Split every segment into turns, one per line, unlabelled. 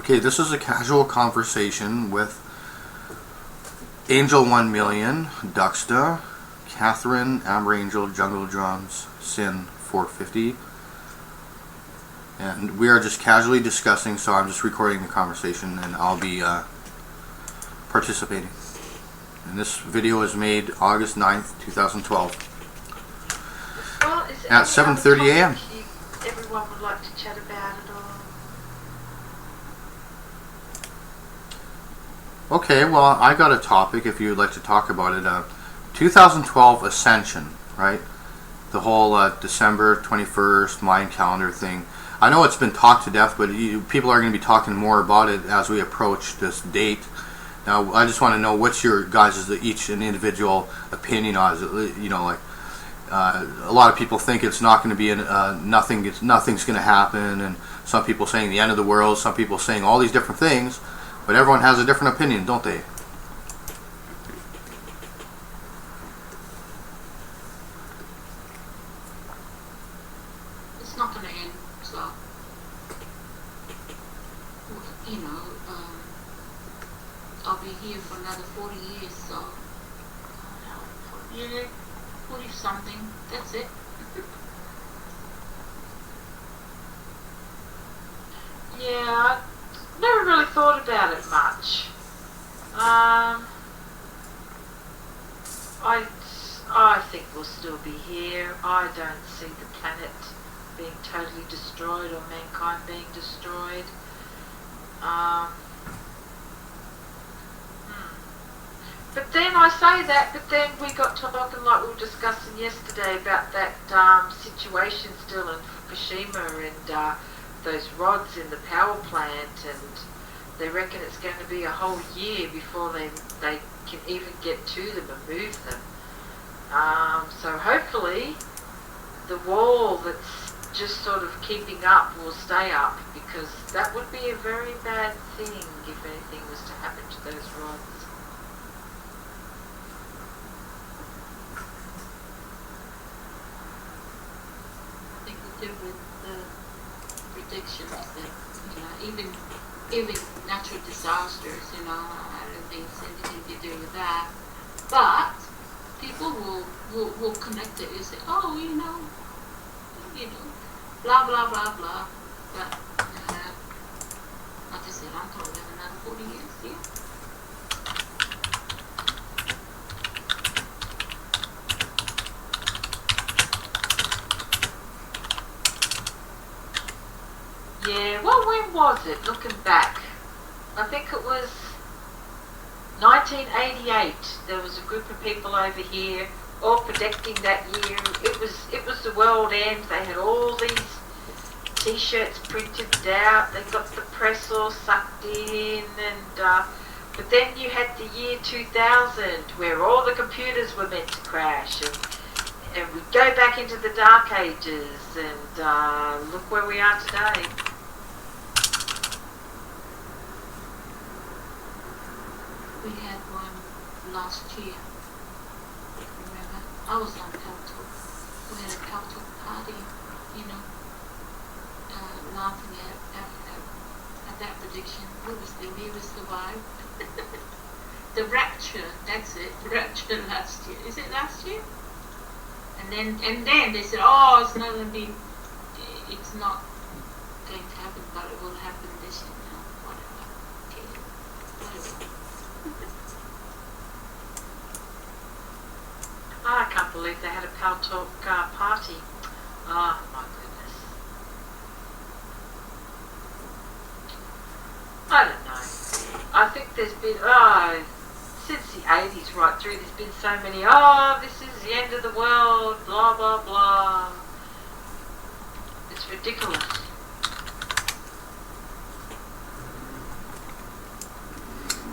Okay, this is a casual conversation with Angel 1 Million, Duxta, Catherine, Amber Angel, Jungle Drums, Sin 450. And we are just casually discussing, so I'm just recording the conversation and I'll be participating. And this video is made August 9th, 2012
Well,
at 7:30 a.m.
Everyone would like to chat about it all.
Okay, well, I got a topic if you'd like to talk about it. 2012 Ascension, right? The whole December 21st Mayan calendar thing. I know it's been talked to death, but people are going to be talking more about it as we approach this date. Now, I just want to know what's your guys' each an individual opinion on it. You know, like a lot of people think it's not going to be nothing's going to happen, and some people saying the end of the world, some people saying all these different things. But everyone has a different opinion, don't they?
It's not going to end, so, you know, I'll be here for another 40 years, so, 40 something, that's it.
Yeah, I never really thought about it much. I think we'll still be here. I don't see the planet being totally destroyed or mankind being destroyed. But then I say that, but then we got talking like we were discussing yesterday about that situation still in Fukushima and those rods in the power plant, and they reckon it's going to be a whole year before they can even get to them and move them. So hopefully the wall that's just sort of keeping up will stay up, because that would be a very bad thing if anything was to happen to those rods.
I think we do with the predictions that, you know, even natural disasters, you know, I don't think it's anything to do with that. But people will connect it and say, oh, you know, blah, blah, blah, blah. But, like I said, I'm going to live another 40 years, yeah.
Yeah, well, when was it? Looking back, I think it was 1988. There was a group of people over here all predicting that year. It was the world end. They had all these T-shirts printed out. They got the press all sucked in, and but then you had the year 2000, where all the computers were meant to crash, and we go back into the dark ages, and look where we are today.
We had one last year. Remember? I was on Paltalk. We had a Paltalk party, you know, laughing at that prediction. What was the We Will Survive? The Rapture, that's it. The Rapture last year. Is it last year? And then they said, oh, it's not going to happen, but it will happen this year. No, whatever. Okay. Whatever.
I can't believe they had a Paltalk party. Oh my goodness. I don't know. I think there's been, since the 80s right through, there's been so many, this is the end of the world, blah, blah, blah. It's ridiculous.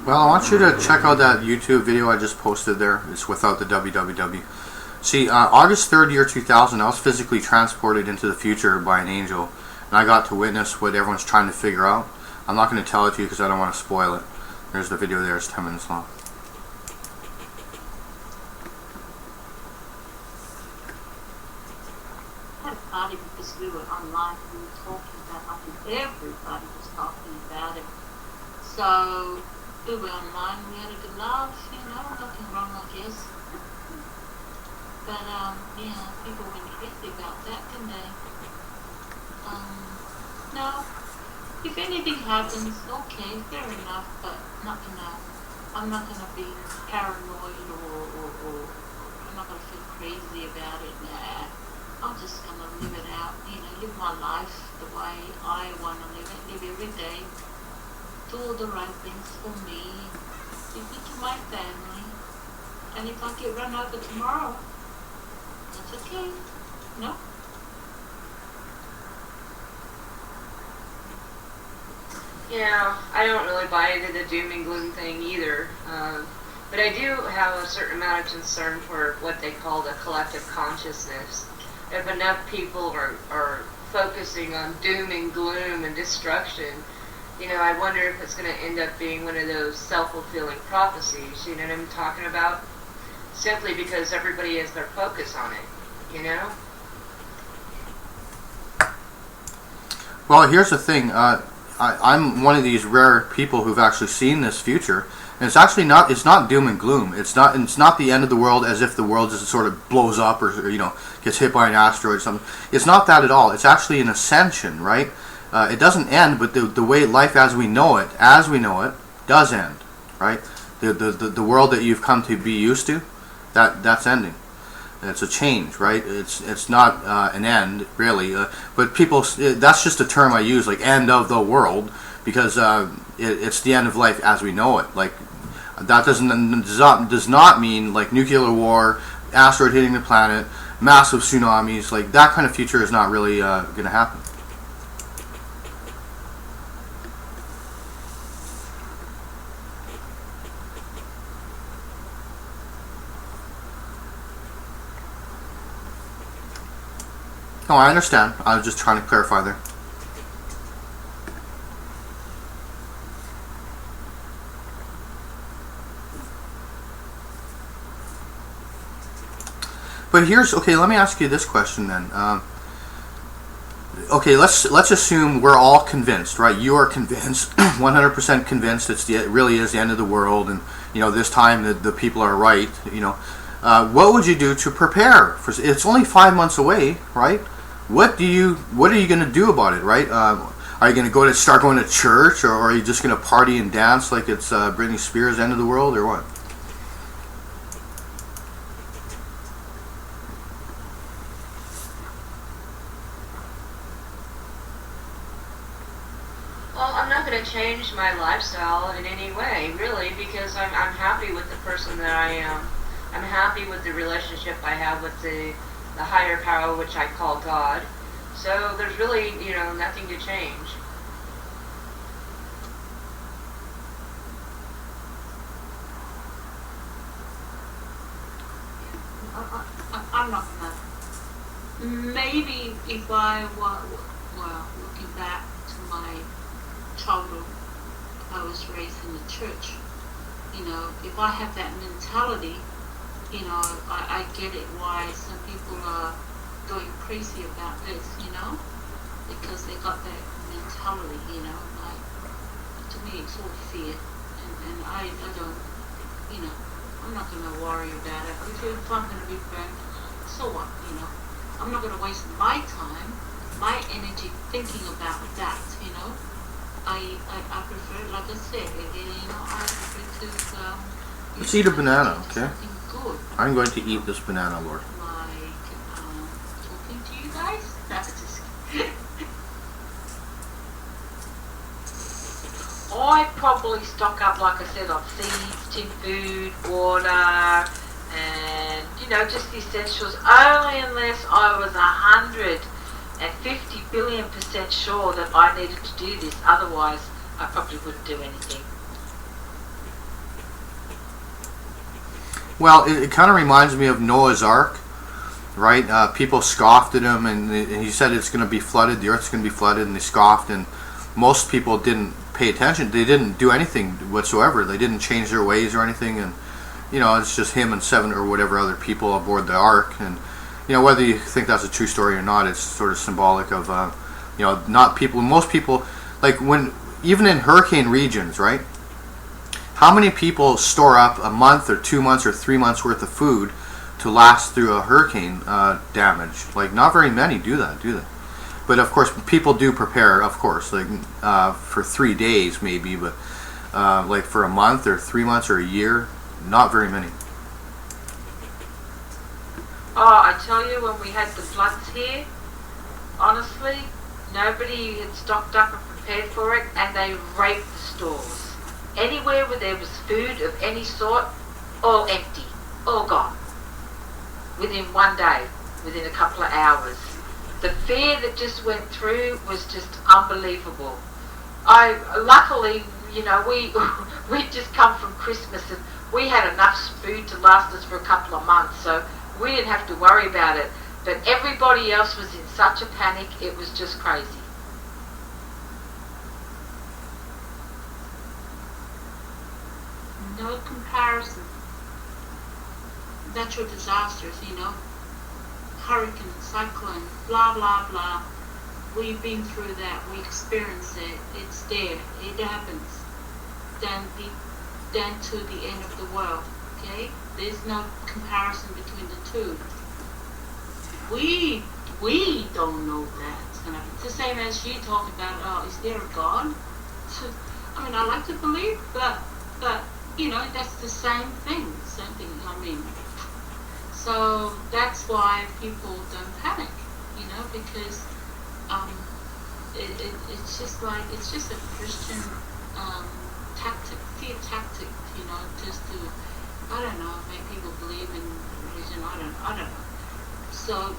Well, I want you to check out that YouTube video I just posted there. It's without the www. See, August 3rd, year 2000, I was physically transported into the future by an angel, and I got to witness what everyone's trying to figure out. I'm not going to tell it to you because I don't want to spoil it. There's the video there. It's 10 minutes long.
I had a party because we were online and we were talking about, I think everybody was talking about it. So we were online, we had a good laugh, nothing wrong, I guess. But yeah, people went crazy about that, didn't they? No, if anything happens, okay, fair enough, but I'm not gonna be paranoid or I'm not gonna feel crazy about it. Nah, I'm just gonna live it out, live my life the way I wanna live it, live every day, do all the right things for me, give it to my family, and if I get run over tomorrow, that's okay, no?
Yeah, I don't really buy into the doom and gloom thing either. But I do have a certain amount of concern for what they call the collective consciousness. If enough people are focusing on doom and gloom and destruction, I wonder if it's going to end up being one of those self-fulfilling prophecies, you know what I'm talking about? Simply because everybody has their focus on it,
Well, here's the thing. I'm one of these rare people who've actually seen this future, and it's actually not. It's not doom and gloom. It's not the end of the world, as if the world just sort of blows up or gets hit by an asteroid or something. It's not that at all. It's actually an ascension, right? It doesn't end, but the way life as we know it, does end, right? The world that you've come to be used to, that's ending. It's a change, right? It's not an end, really. But people, that's just a term I use, like end of the world, because it's the end of life as we know it. Like that does not mean like nuclear war, asteroid hitting the planet, massive tsunamis. Like that kind of future is not really going to happen. No, I understand. I was just trying to clarify there. But okay. Let me ask you this question then. Okay, let's assume we're all convinced, right? You are convinced, 100% convinced. It really is the end of the world, and this time the people are right. What would you do to prepare for? It's only 5 months away, right? What are you going to do about it, right? Are you going to start going to church, or are you just going to party and dance like it's Britney Spears' end of the world, or what?
Well, I'm not going to change my lifestyle in any way, really, because I'm happy with the person that I am. I'm happy with the relationship I have with the higher power, which I call God. So there's really, nothing to change.
I'm not gonna. Maybe if I were, looking back to my childhood, I was raised in the church. If I have that mentality, I get it why some people are going crazy about this, because they got that mentality, like, to me it's all fear, and I don't, I'm not going to worry about it. If I'm going to be burned, so what, I'm not going to waste my time, my energy thinking about that, I prefer, like I said, I prefer to,
Let's eat a banana, okay?
Good.
I'm going to eat this banana, Lord.
Like talking to you guys. That's just.
I probably stock up, like I said, on seeds, tin food, water, and just the essentials. Only unless I was 150 billion% sure that I needed to do this. Otherwise, I probably wouldn't do anything.
Well, it kind of reminds me of Noah's Ark, right? People scoffed at him, and he said it's going to be flooded, the earth's going to be flooded, and they scoffed, and most people didn't pay attention. They didn't do anything whatsoever. They didn't change their ways or anything, and it's just him and 7 or whatever other people aboard the ark, and whether you think that's a true story or not, it's sort of symbolic of not people. Most people, like even in hurricane regions, right? How many people store up a month or 2 months or 3 months worth of food to last through a hurricane damage? Like, not very many do that, do they? But of course, people do prepare, of course, like for 3 days maybe, but like for a month or 3 months or a year, not very many.
Oh, I tell you, when we had the floods here, honestly, nobody had stocked up and prepared for it, and they raped the stores. Anywhere where there was food of any sort, all empty, all gone. Within 1 day, within a couple of hours. The fear that just went through was just unbelievable. Luckily, you know, we just come from Christmas and we had enough food to last us for a couple of months, so we didn't have to worry about it. But everybody else was in such a panic, it was just crazy.
No comparison. Natural disasters, you know, hurricane, cyclone, blah blah blah. We've been through that. We experienced it. It's there. It happens. Then to the end of the world. Okay, there's no comparison between the two. We don't know that it's gonna happen. It's the same as you talk about. Oh, is there a God? I mean, I like to believe, but you know, that's the same thing. Same thing. I mean. So that's why people don't panic, you know, because it's just like, it's just a Christian tactic, fear tactic, you know, just to, I don't know, make people believe in religion, I don't know. So,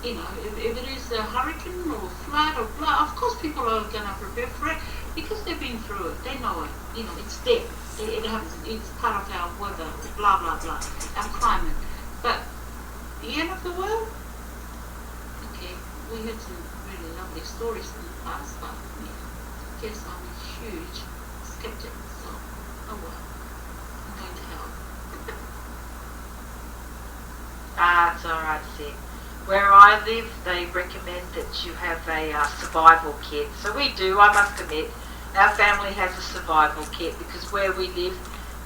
you know, if it is a hurricane or flood or blah, of course people are going to prepare for it because they've been through it, they know it, you know, it's there. It happens. It's part of our weather, blah blah blah, our climate. But the end of the world, okay, we heard some really lovely stories in the past, but yeah, I guess I'm a huge skeptic. So, oh well, I'm going to hell.
It's alright, Sid. Where I live, they recommend that you have a survival kit. So we do, I must admit. Our family has a survival kit because where we live,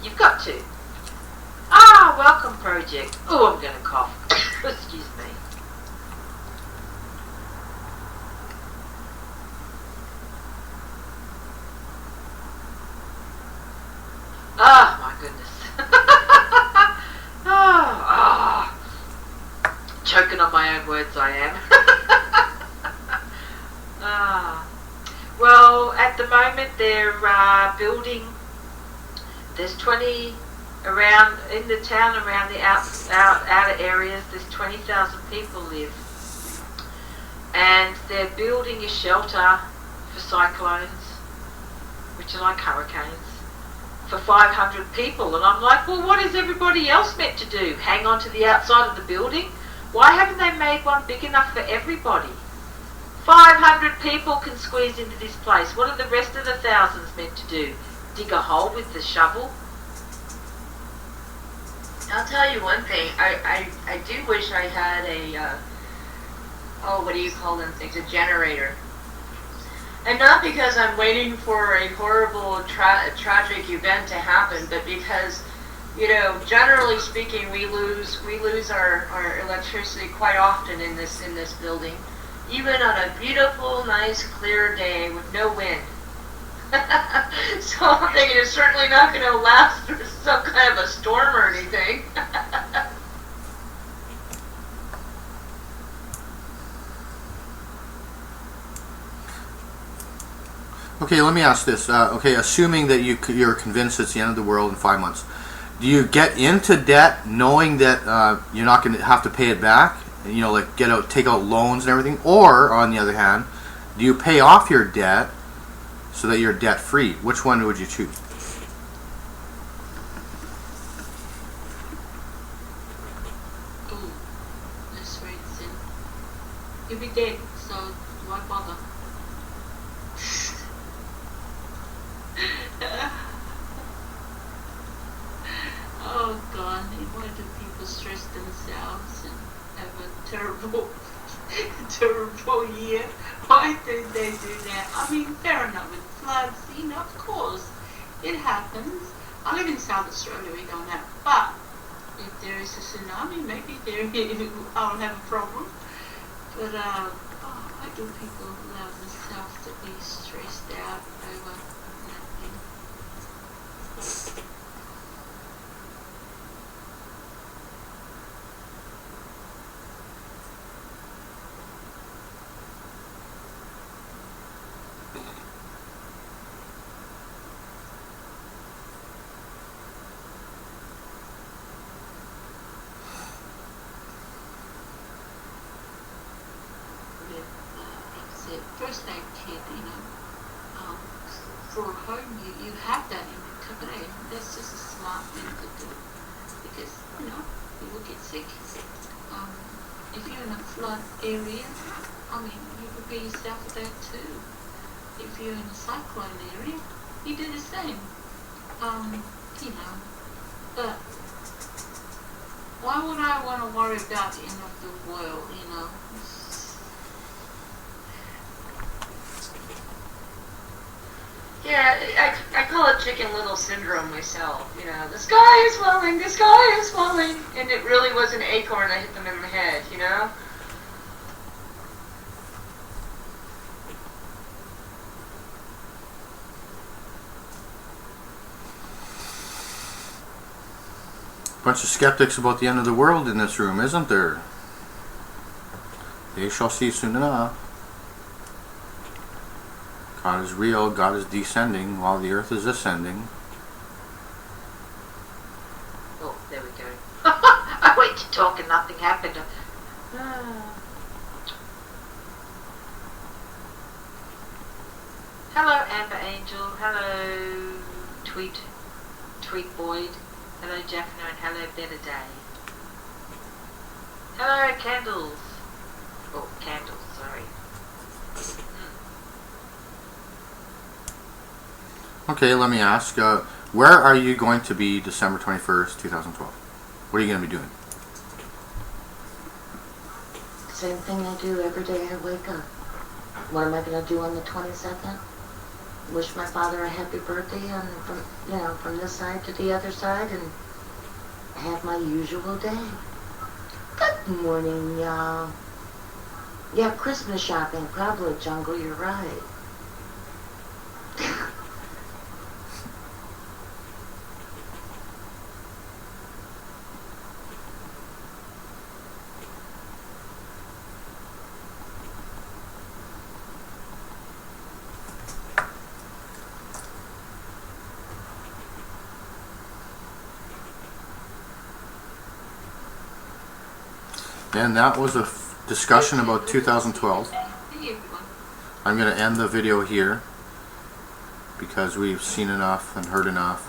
you've got to. Welcome project. Oh, I'm going to cough. Excuse me. Oh, my goodness. Choking on my own words, I am. Well, at the moment they're building, there's 20 around, in the town around the outer areas, there's 20,000 people live. And they're building a shelter for cyclones, which are like hurricanes, for 500 people. And I'm like, well, what is everybody else meant to do? Hang on to the outside of the building? Why haven't they made one big enough for everybody? 500 people can squeeze into this place. What are the rest of the thousands meant to do? Dig a hole with the shovel?
I'll tell you one thing. I do wish I had a, what do you call them things? A generator. And not because I'm waiting for a horrible, tragic event to happen, but because, you know, generally speaking, we lose our electricity quite often in this building. Even on a beautiful, nice, clear day with no wind. So I'm thinking it's certainly not going to last through some kind of a storm or anything.
Okay, let me ask this. Okay, assuming that you're convinced it's the end of the world in 5 months, do you get into debt knowing that you're not going to have to pay it back? You know, like take out loans and everything? Or, on the other hand, do you pay off your debt so that you're debt free? Which one would you choose?
That's right, Sin. You'll be dead, so why bother? Oh God, why do people stress themselves and have a terrible year? Why do they do that? I mean, fair enough, with floods, you know, of course, it happens. happens. I live in South Australia, we don't have, but if there is a tsunami, maybe there I'll have a problem. But why do people allow themselves to be stressed out over nothing? Like I said, first aid kit, for home, you have that in your cabinet. That's just a smart thing to do because, people get sick. If you're in a flood area, you prepare yourself for that too. If you're in a cyclone area, you do the same. But why would I want to worry about the end of the world,
Yeah, I call it Chicken Little syndrome myself. The sky is falling, the sky is falling, and it really was an acorn that hit them in the head.
Bunch of skeptics about the end of the world in this room, isn't there? They shall see soon enough. God is real, God is descending while the earth is ascending.
Oh, there we go. I went to talk and nothing happened. Hello, Amber Angel. Hello, Tweet Boyd. Hello, Jaffna, and hello, Better Day. Hello, Candles. Oh, Candles, sorry.
Okay, let me ask, where are you going to be December 21st, 2012? What are you going to be doing?
Same thing I do every day I wake up. What am I going to do on the 22nd? Wish my father a happy birthday and from this side to the other side and have my usual day. Good morning, y'all. Yeah, Christmas shopping, probably, Jungle, you're right.
And that was a discussion about 2012.
Hey, everyone.
I'm going to end the video here because we've seen enough and heard enough.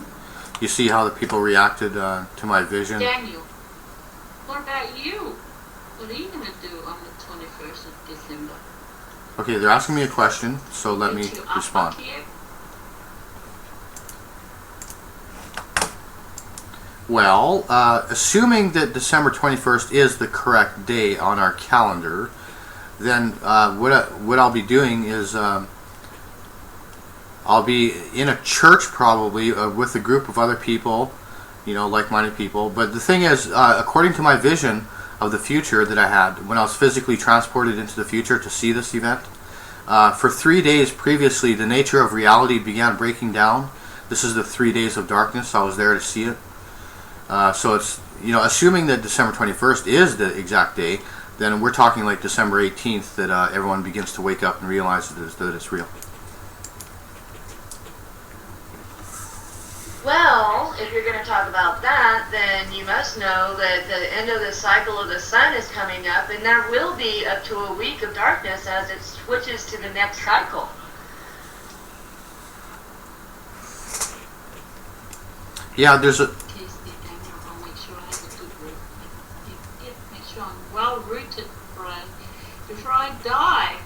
You see how the people reacted to my vision?
Daniel, what about you? What are you going to do on the 21st of December?
Okay, they're asking me a question, so let me
Did you up
respond.
here?
Well, assuming that December 21st is the correct day on our calendar, then what I'll be doing is I'll be in a church probably with a group of other people, like-minded people. But the thing is, according to my vision of the future that I had when I was physically transported into the future to see this event, for 3 days previously, the nature of reality began breaking down. This is the 3 days of darkness. I was there to see it. So it's, assuming that December 21st is the exact day, then we're talking like December 18th that everyone begins to wake up and realize that it's real.
Well, if you're going to talk about that, then you must know that the end of the cycle of the sun is coming up, and there will be up to a week of darkness as it switches to the next cycle.
Yeah, there's a...
I'll make sure I have a good root. Make sure I'm well rooted before I die.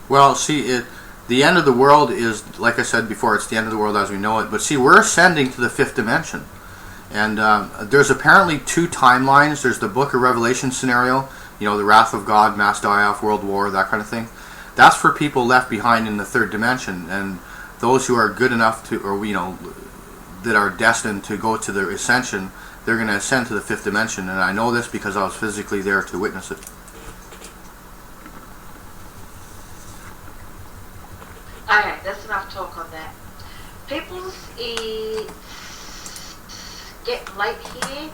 Well, see, the end of the world is, like I said before, it's the end of the world as we know it. But see, we're ascending to the fifth dimension. And there's apparently two timelines. There's the Book of Revelation scenario, you know, the wrath of God, mass die-off, world war, that kind of thing. That's for people left behind in the third dimension, and those who are good enough to, or you know, that are destined to go to the ascension, they're going to ascend to the fifth dimension. And I know this because I was physically there to witness it.
Okay, that's enough talk on that. People's, it's getting late here.